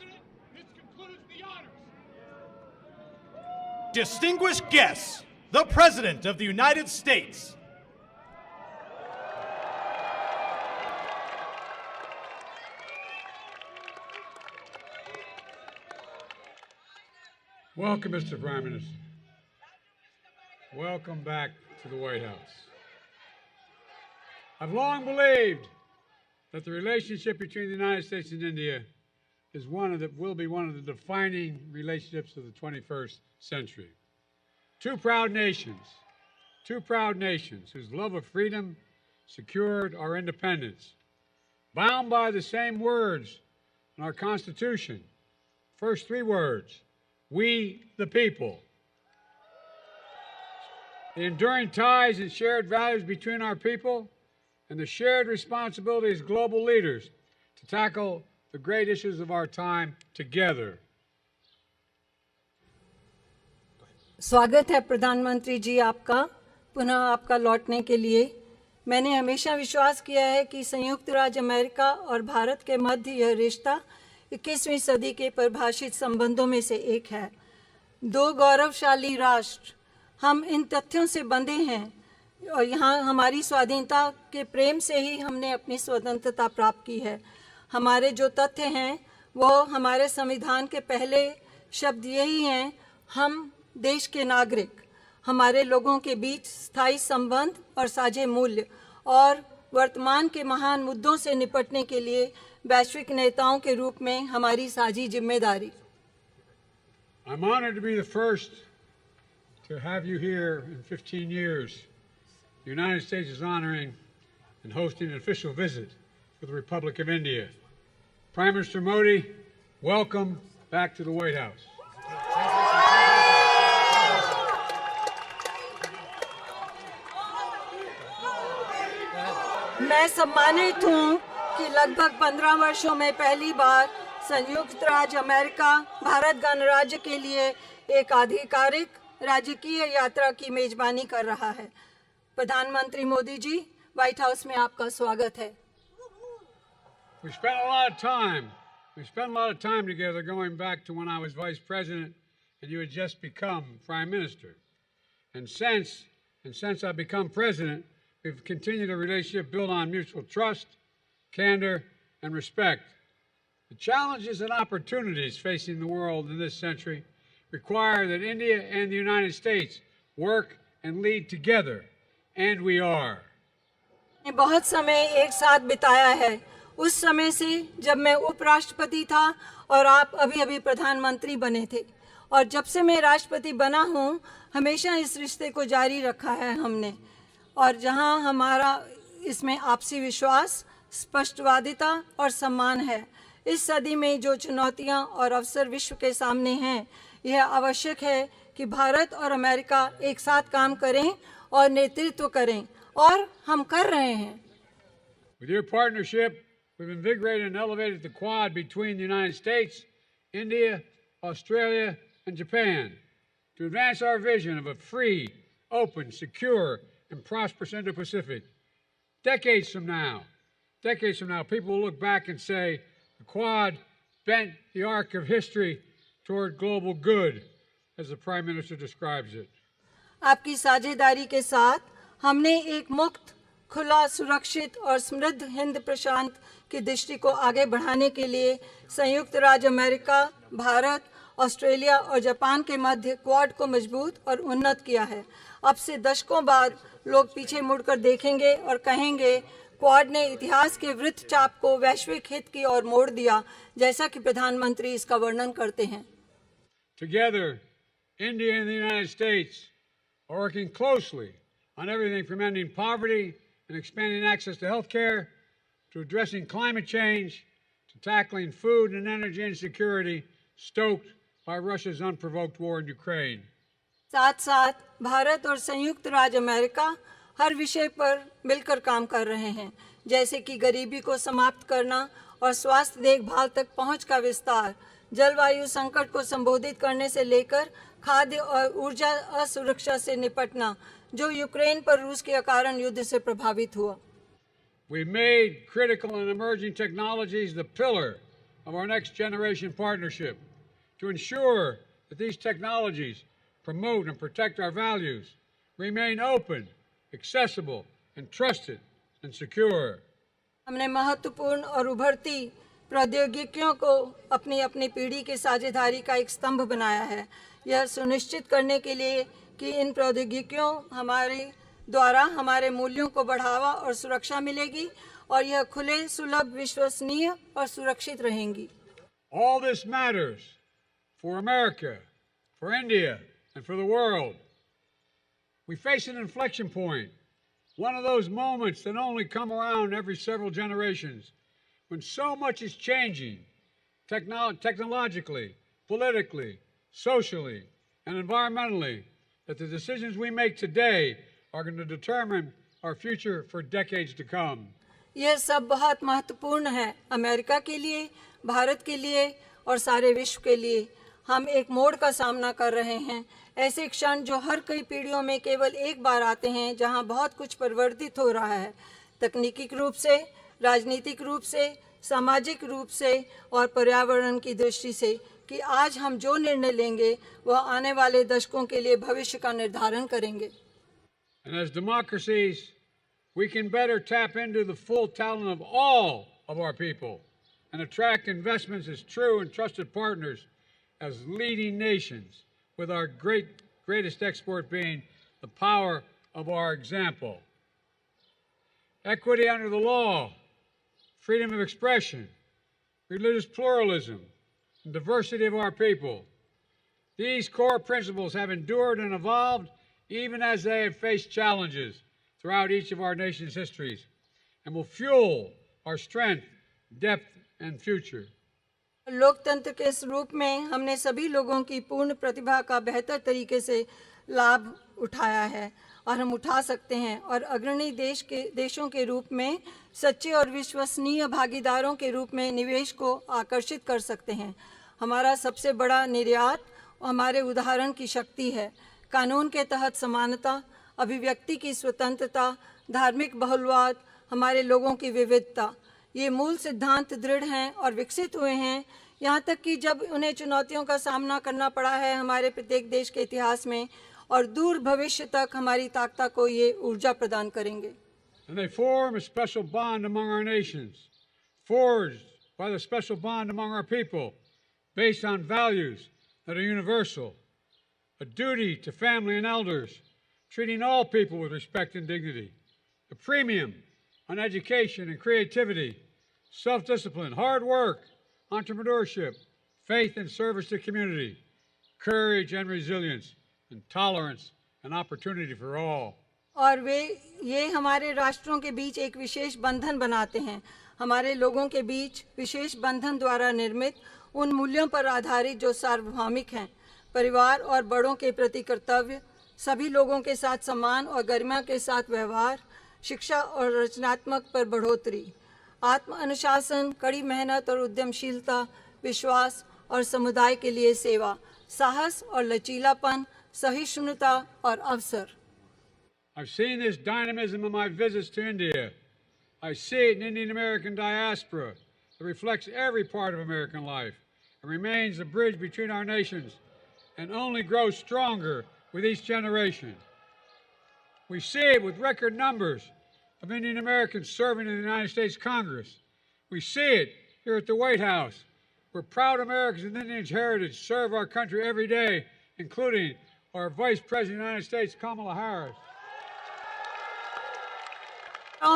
President. This concludes the honors. Distinguished guests, the President of the United States. Welcome, Mr. Prime Minister. Welcome back to the White House. I've long believed that the relationship between the United States and India will be one of the defining relationships of the 21st century. Two proud nations whose love of freedom secured our independence, bound by the same words in our Constitution. First three words: we the people. The enduring ties and shared values between our people and the shared responsibility as global leaders to tackle the great issues of our time together. स्वागत है प्रधानमंत्री जी आपका, पुनः आपका लौटने के लिए। मैंने हमेशा विश्वास किया है कि संयुक्त राज्य अमेरिका और भारत के मध्य यह रिश्ता 21वीं सदी के परिभाषित संबंधों में से एक है। दो गौरवशाली राष्ट्र, हम इन तथ्यों से बंधे हैं और यहाँ हमारी स्वाधीनता के प्रेम से ही हमने अपनी स्वतंत्रता प्राप्त की है। हमारे जो तथ्य हैं वो हमारे संविधान के पहले शब्द यही हैं: हम देश के नागरिक। हमारे लोगों के बीच स्थायी संबंध और साझे मूल्य और वर्तमान के महान मुद्दों से निपटने के लिए वैश्विक नेताओं के रूप में हमारी साझी जिम्मेदारी। I'm honored to be the first to have you here in 15 years. The United States is honoring and hosting an official visit for the Republic of India. Prime Minister Modi, welcome back to the White House. मैं सम्मानित हूँ कि लगभग 15 वर्षों में पहली बार संयुक्त राज्य अमेरिका भारत गणराज्य के लिए एक आधिकारिक राजकीय यात्रा की मेजबानी कर रहा है। प्रधानमंत्री मोदी जी, व्हाइट हाउस में आपका स्वागत है। We spent a lot of time together going back to when I was Vice President and you had just become Prime Minister. And since I've become President, we've continued a relationship built on mutual trust, candor, and respect. The challenges and opportunities facing the world in this century require that India and the United States work and lead together, and we are. बहुत समय एक साथ बिताया है, उस समय से जब मैं उपराष्ट्रपति था और आप अभी प्रधानमंत्री बने थे, और जब से मैं राष्ट्रपति बना हूँ हमेशा इस रिश्ते को जारी रखा है हमने। और जहाँ हमारा इसमें आपसी विश्वास, स्पष्टवादिता और सम्मान है। इस सदी में जो चुनौतियाँ और अवसर विश्व के सामने हैं, यह आवश्यक है कि भारत और अमेरिका एक साथ काम करें और नेतृत्व करें, और हम कर रहे हैं। With your partnership, we've invigorated and elevated the Quad between the United States, India, Australia, and Japan to advance our vision of a free, open, secure, and prosperous Indo-Pacific. Decades from now, people will look back and say the Quad bent the arc of history toward global good, as the Prime Minister describes it. आपकी साझेदारी के साथ हमने एक मुक्त, खुला, सुरक्षित और समृद्ध हिंद प्रशांत की दृष्टि को आगे बढ़ाने के लिए संयुक्त राज्य अमेरिका, भारत, ऑस्ट्रेलिया और जापान के मध्य क्वाड को मजबूत और उन्नत किया है। अब से दशकों बाद लोग पीछे मुड़कर देखेंगे और कहेंगे, क्वाड ने इतिहास के वृत्तचाप को वैश्विक हित की ओर मोड़ दिया, जैसा कि प्रधानमंत्री इसका वर्णन करते हैं। Together, India and the United States are working closely on everything from ending poverty and expanding access to health care, to addressing climate change, to tackling food and energy insecurity stoked by Russia's unprovoked war in Ukraine. साथ साथ भारत और संयुक्त राज्य America हर विषय पर मिलकर काम कर रहे हैं, जैसे कि गरीबी को समाप्त करना और स्वास्थ्य देखभाल तक पहुंच का विस्तार, जलवायु संकट को संबोधित करने से लेकर खाद्य और ऊर्जा असुरक्षा से निपटना, जो यूक्रेन पर रूस के कारण युद्ध से प्रभावित हुआ। We made critical and emerging technologies the pillar of our next generation partnership to ensure that these technologies promote and protect our values, remain open, accessible, and trusted and secure. हमने महत्वपूर्ण और उभरती प्रौद्योगिकियों को अपनी अपनी पीढ़ी की साझेदारी का एक स्तंभ बनाया है। यह सुनिश्चित करने के लिए कि इन प्रौद्योगिकियों हमारे द्वारा हमारे मूल्यों को बढ़ावा और सुरक्षा मिलेगी और यह खुले, सुलभ, विश्वसनीय और सुरक्षित रहेंगी। All this matters for America, for India, and for the world. We face an inflection point, one of those moments that only come around every several generations, when so much is changing technologically, politically, socially, and environmentally, that the decisions we make today are going to determine our future for decades to come. यह सब बहुत महत्वपूर्ण है America के लिए, भारत के लिए और सारे विश्व के लिए। हम एक मोड़ का सामना कर रहे हैं, ऐसे क्षण जो हर कई पीढ़ियों में केवल एक बार आते हैं, जहां बहुत कुछ परिवर्तित हो रहा है, तकनीकी रूप से, राजनीतिक रूप से, सामाजिक रूप से और पर्यावरण की दृष्टि से, कि आज हम जो निर्णय लेंगे वह आने वाले दशकों के लिए भविष्य का निर्धारण करेंगे। And as democracies, we can better tap into the full talent of all of our people and attract investments as true and trusted partners as leading nations, with our greatest export being the power of our example. Equity under the law, freedom of expression, religious pluralism, and diversity of our people. These core principles have endured and evolved even as they have faced challenges throughout each of our nation's histories, and will fuel our strength, depth, and future. लोकतंत्र के रूप में हमने सभी लोगों की पूर्ण प्रतिभा का बेहतर तरीके से लाभ उठाया है और हम उठा सकते हैं, और अग्रणी देशों के रूप में सच्चे और विश्वसनीय भागीदारों के रूप में निवेश को आकर्षित कर सकते हैं। हमारा सबसे बड़ा निर्यात हमारे उदाहरण की शक्ति है। कानून के तहत समानता, अभिव्यक्ति की स्वतंत्रता, धार्मिक बहुलवाद, हमारे लोगों की विविधता, ये मूल सिद्धांत दृढ़ हैं और विकसित हुए हैं, यहाँ तक कि जब उन्हें चुनौतियों का सामना करना पड़ा है हमारे प्रत्येक देश के इतिहास में, और दूर भविष्य तक हमारी ताकत को ये ऊर्जा प्रदान करेंगे। And they form a special bond among our nations, forged by the special bond among our people, based on values that are universal, a duty to family and elders, treating all people with respect and dignity, a premium on education and creativity, self-discipline, hard work, entrepreneurship, faith and service to community, courage and resilience, and tolerance and opportunity for all. और ये हमारे राष्ट्रों के बीच एक विशेष बंधन बनाते हैं, हमारे लोगों के बीच विशेष बंधन द्वारा निर्मित उन मूल्यों पर आधारित जो सार्वभौमिक हैं, परिवार और बड़ों के प्रति कर्तव्य, सभी लोगों के साथ सम्मान और गरिमा के साथ व्यवहार, शिक्षा और रचनात्मक पर बढ़ोतरी, आत्म अनुशासन, कड़ी मेहनत और उद्यमशीलता, विश्वास और समुदाय के लिए सेवा, साहस और लचीलापन, सहिष्णुता और अवसर। I've seen this dynamism in my visits to India. I see it in Indian American diaspora. It reflects every part of American life and remains a bridge between our nations and only grows stronger with each generation. We see it with record numbers of Indian Americans serving in the United States Congress. We see it here at the White House, where proud Americans with Indian heritage serve our country every day, including our Vice President of the United States, Kamala Harris.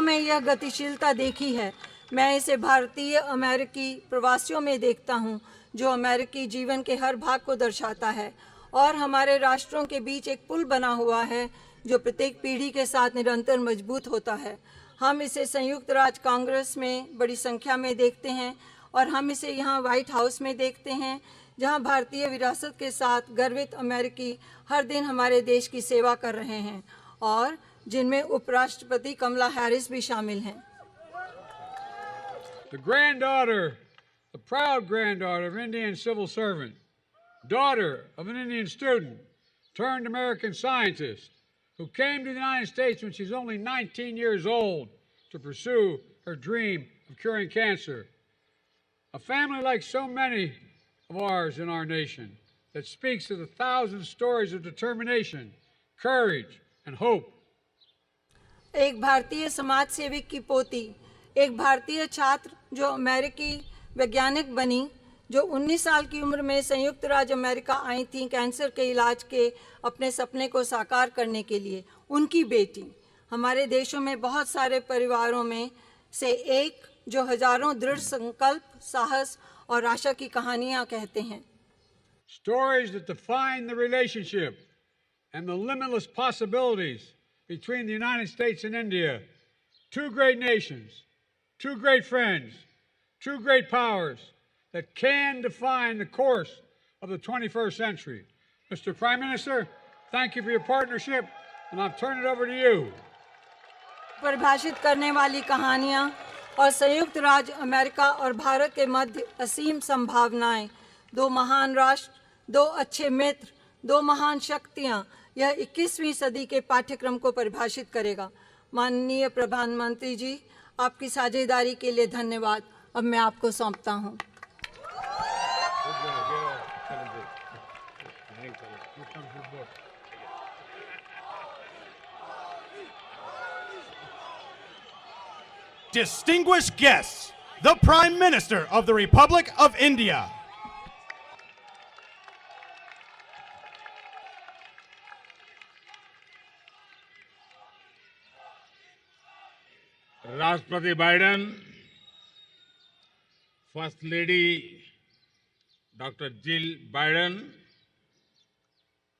में यह गतिशीलता देखी है। मैं इसे भारतीय अमेरिकी प्रवासियों में देखता हूँ, जो अमेरिकी जीवन के हर भाग को दर्शाता है और हमारे राष्ट्रों के बीच एक पुल बना हुआ है जो प्रत्येक पीढ़ी के साथ निरंतर मजबूत होता है। हम इसे संयुक्त राज्य कांग्रेस में बड़ी संख्या में देखते हैं और हम इसे यहाँ व्हाइट हाउस में देखते हैं, जहाँ भारतीय विरासत के साथ गर्वित अमेरिकी हर दिन हमारे देश की सेवा कर रहे हैं और जिनमें उपराष्ट्रपति कमला हैरिस भी शामिल हैं। The granddaughter, the proud granddaughter of Indian civil servant, daughter of an Indian student, turned American scientist, who came to the United States when she was only 19 years old to pursue her dream of curing cancer. A family like so many of ours in our nation that speaks of the thousand stories of determination, courage, and hope. एक भारतीय समाज सेविक की पोती, एक भारतीय छात्र जो अमेरिकी वैज्ञानिक बनी, जो 19 साल की उम्र में संयुक्त राज्य अमेरिका आई थी कैंसर के इलाज के अपने सपने को साकार करने के लिए, उनकी बेटी। हमारे देशों में बहुत सारे परिवारों में से एक जो हजारों दृढ़ संकल्प, साहस और आशा की कहानियां कहते हैं। Stories that define the relationship and the limitless possibilities between the United States and India, two great nations, two great friends, two great powers that can define the course of the 21st century. Mr. Prime Minister, thank you for your partnership, and I'll turn it over to you. परिभाषित करने वाली कहानियां और संयुक्त राज्य America और भारत के मध्य असीम संभावनाएं, दो महान राष्ट्र, दो अच्छे मित्र, दो महान शक्तियां, यह 21वीं सदी के पाठ्यक्रम को परिभाषित करेगा। माननीय प्रधानमंत्री जी, आपकी साझेदारी के लिए धन्यवाद। अब मैं आपको सौंपता हूं। Distinguished guests, the Prime Minister of the Republic of India. राष्ट्रपति Biden, first lady doctor Jill Biden,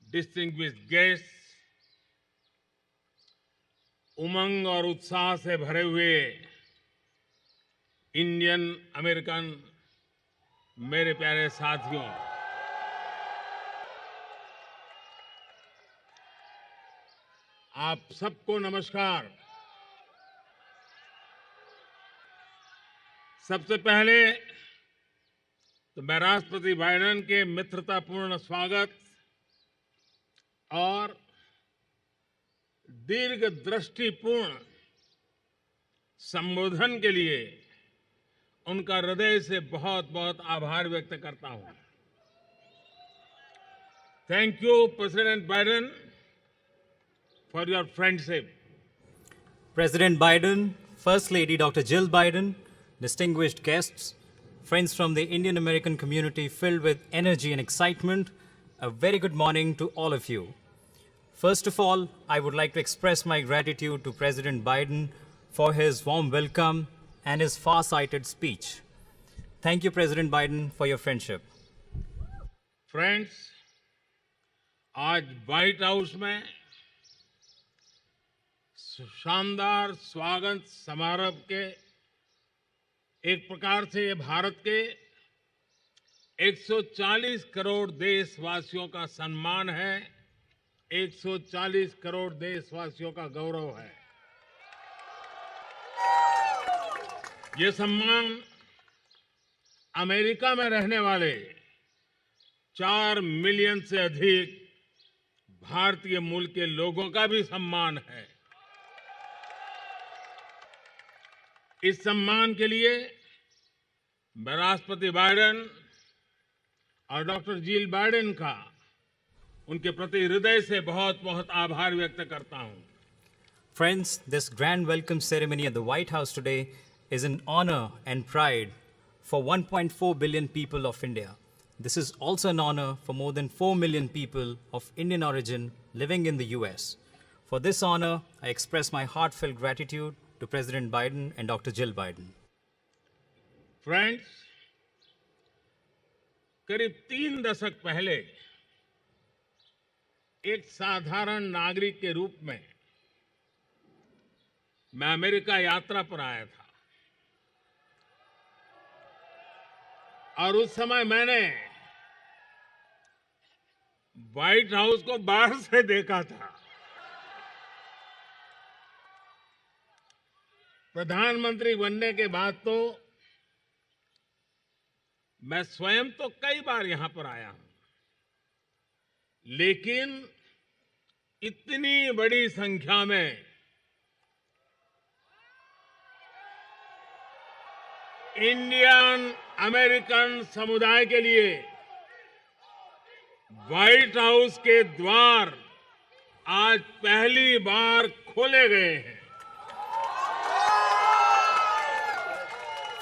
distinguished guest, उमंग और उत्साह से भरे हुए इंडियन अमेरिकन मेरे प्यारे साथियों, आप सबको नमस्कार। सबसे पहले तो मैं राष्ट्रपति बाइडेन के मित्रतापूर्ण स्वागत और दीर्घदृष्टिपूर्ण संबोधन के लिए उनका हृदय से बहुत बहुत आभार व्यक्त करता हूं। Thank you president Biden for your friendship. President Biden, First Lady Dr. Jill Biden, distinguished guests, friends from the Indian American community filled with energy and excitement, a very good morning to all of you. First of all, I would like to express my gratitude to President Biden for his warm welcome and his far-sighted speech. Thank you, President Biden, for your friendship. Friends, आज white house में शानदार स्वागत समारोह के एक प्रकार से ये भारत के 140 करोड़ देशवासियों का सम्मान है, 140 करोड़ देशवासियों का गौरव है। ये सम्मान अमेरिका में रहने वाले 4 मिलियन से अधिक भारतीय मूल के लोगों का भी सम्मान है। इस सम्मान के लिए मैं राष्ट्रपति बाइडेन और डॉक्टर जिल बाइडेन का उनके प्रति हृदय से बहुत बहुत आभार व्यक्त करता हूं। Friends, this grand welcome ceremony at the White House today is an honor and pride for 1.4 billion people of India. This is also an honor for more than 4 million people of Indian origin living in the US. For this honor, I express my heartfelt gratitude to President Biden and Dr. Jill Biden. Friends, करीब 3 दशक पहले एक साधारण नागरिक के रूप में मैं अमेरिका यात्रा पर आया था और उस समय मैंने व्हाइट हाउस को बाहर से देखा था। प्रधानमंत्री बनने के बाद तो मैं स्वयं तो कई बार यहां पर आया हूं, लेकिन इतनी बड़ी संख्या में इंडियन अमेरिकन समुदाय के लिए व्हाइट हाउस के द्वार आज पहली बार खोले गए हैं।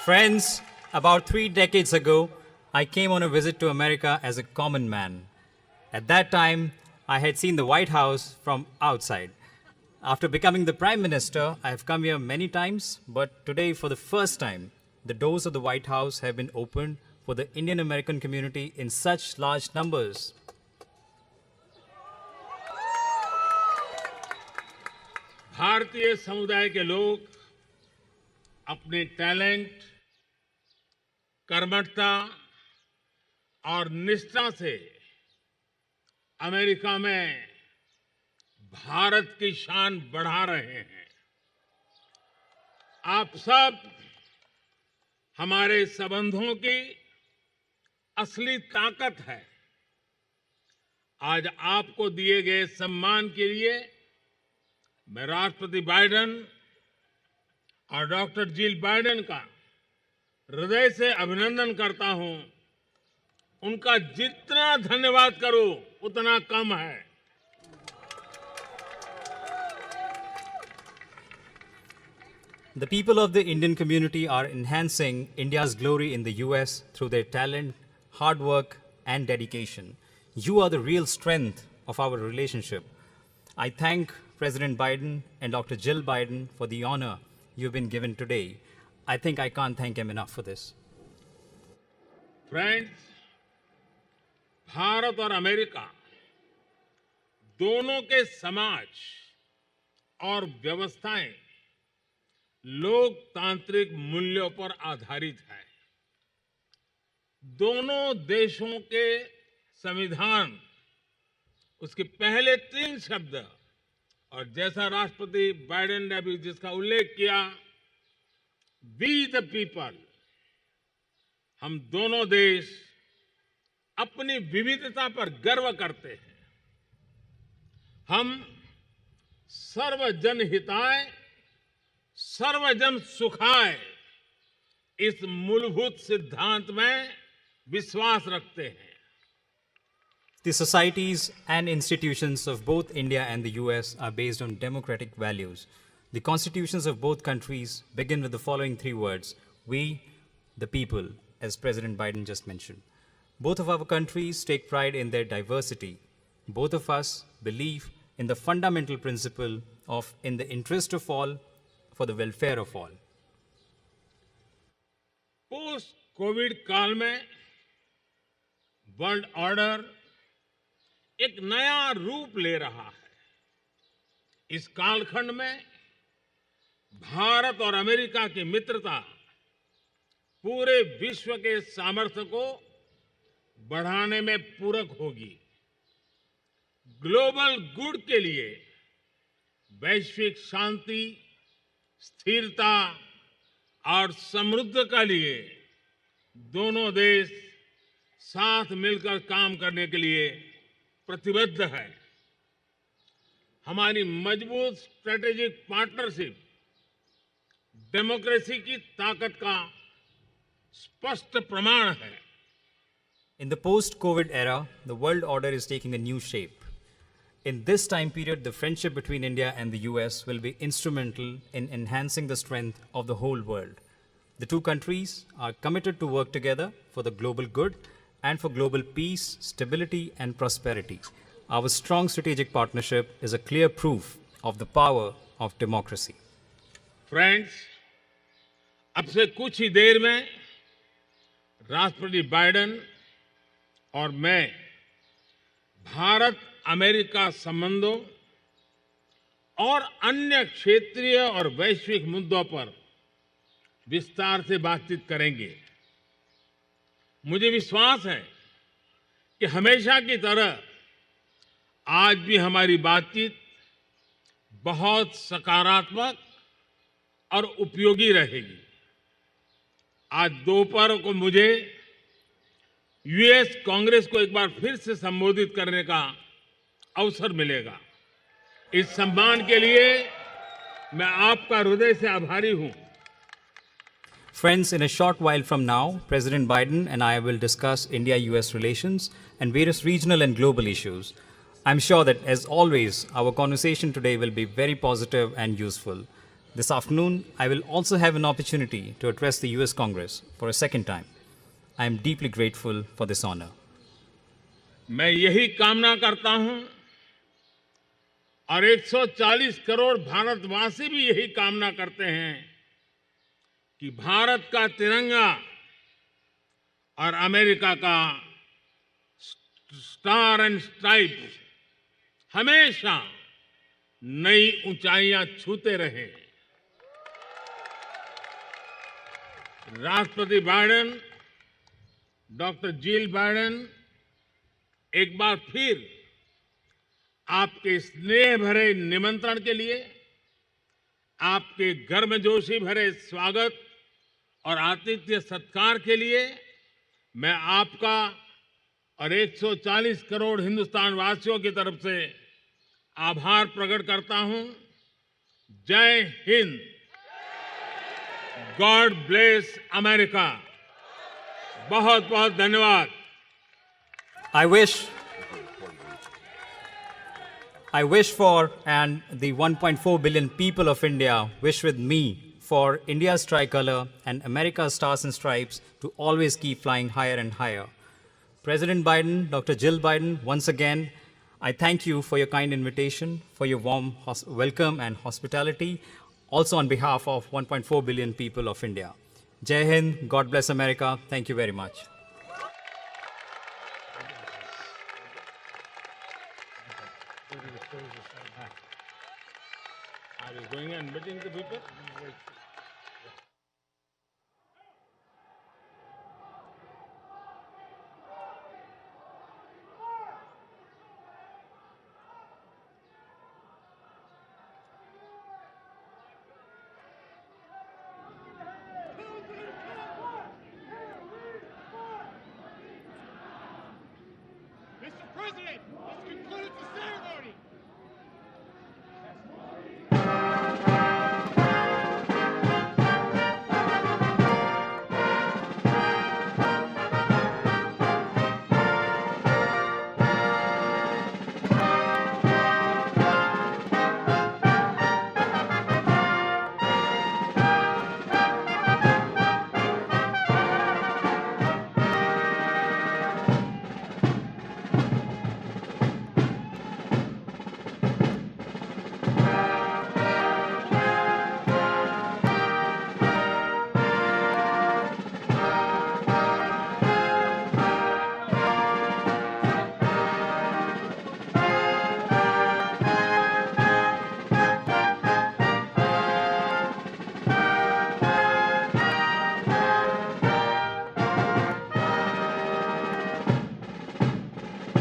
Friends, about 3 decades ago, I came on a visit to America as a common man. At that time, I had seen the White House from outside. After becoming the Prime Minister, I have come here many times, but today, for the first time, the doors of the White House have been opened for the Indian American community in such large numbers. भारतीय समुदाय के लोग अपने talent, कर्मठता और निष्ठा से America में भारत की शान बढ़ा रहे हैं। आप सब हमारे संबंधों की असली ताकत है। आज आपको दिए गए सम्मान के लिए मैं राष्ट्रपति बाइडेन और डॉक्टर जिल बाइडेन का हृदय से अभिनंदन करता हूं। उनका जितना धन्यवाद करूं उतना कम है। The people of the Indian community are enhancing India's glory in the US through their talent, hard work, and dedication. You are the real strength of our relationship. I thank President Biden and Dr. Jill Biden for the honor you've been given today. I think I can't thank him enough for this. Friends, Bharat और America दोनों के समाज और व्यवस्थाएं लोकतांत्रिक मूल्यों पर आधारित है। दोनों देशों के संविधान, उसके पहले 3 शब्द, और जैसा राष्ट्रपति बाइडेन ने अभी जिसका उल्लेख किया, वी द पीपल, हम दोनों देश अपनी विविधता पर गर्व करते हैं। हम सर्वजन हिताय सर्वजन सुखाय इस मूलभूत सिद्धांत में विश्वास रखते हैं। The societies and institutions of both India and the US are based on democratic values. The constitutions of both countries begin with the following 3 words: we, the people, as President Biden just mentioned. Both of our countries take pride in their diversity. Both of us believe in the fundamental principle of in the interest of all, for the welfare of all. Post Covid काल में world order एक नया रूप ले रहा है। इस कालखंड में भारत और अमेरिका की मित्रता पूरे विश्व के सामर्थ्य को बढ़ाने में पूरक होगी। ग्लोबल गुड के लिए, वैश्विक शांति, स्थिरता और समृद्धि के लिए दोनों देश साथ मिलकर काम करने के लिए प्रतिबद्ध है। हमारी मजबूत स्ट्रेटेजिक पार्टनरशिप डेमोक्रेसी की ताकत का स्पष्ट प्रमाण है। In the post-COVID era, the world order is taking a new shape. In this time period, the friendship between India and the US will be instrumental in enhancing the strength of the whole world. The two countries are committed to work together for the global good and for global peace, stability, and prosperity. Our strong strategic partnership is a clear proof of the power of democracy. Friends, अब से कुछ ही देर में राष्ट्रपति Biden और मैं Bharat America संबंधों और अन्य क्षेत्रीय और वैश्विक मुद्दों पर विस्तार से बातचीत करेंगे। मुझे विश्वास है कि हमेशा की तरह आज भी हमारी बातचीत बहुत सकारात्मक और उपयोगी रहेगी। आज दोपहर को मुझे यूएस कांग्रेस को एक बार फिर से संबोधित करने का अवसर मिलेगा। इस सम्मान के लिए मैं आपका हृदय से आभारी हूं। Friends, in a short while from now, President Biden and I will discuss India-US relations and various regional and global issues. I'm sure that, as always, our conversation today will be very positive and useful. This afternoon, I will also have an opportunity to address the US Congress for a second time. I am deeply grateful for this honor. मैं यही कामना करता हूं और 140 करोड़ भारतवासी भी यही कामना करते हैं कि भारत का तिरंगा और अमेरिका का स्टार एंड स्ट्राइप हमेशा नई ऊंचाइयां छूते रहे। राष्ट्रपति बाइडेन, डॉक्टर जिल बाइडेन, एक बार फिर आपके स्नेह भरे निमंत्रण के लिए, आपके गर्मजोशी भरे स्वागत और आतिथ्य सत्कार के लिए मैं आपका और 140 करोड़ हिंदुस्तान वासियों की तरफ से आभार प्रकट करता हूं। जय हिंद। God bless America. बहुत बहुत धन्यवाद। I wish for, and the 1.4 billion people of India wish with me, for India's tricolor and America's stars and stripes to always keep flying higher and higher. President Biden, Dr. Jill Biden, once again, I thank you for your kind invitation, for your warm welcome and hospitality, also on behalf of 1.4 billion people of India. Jai Hind, God bless America. Thank you very much. Are you going and meeting the people?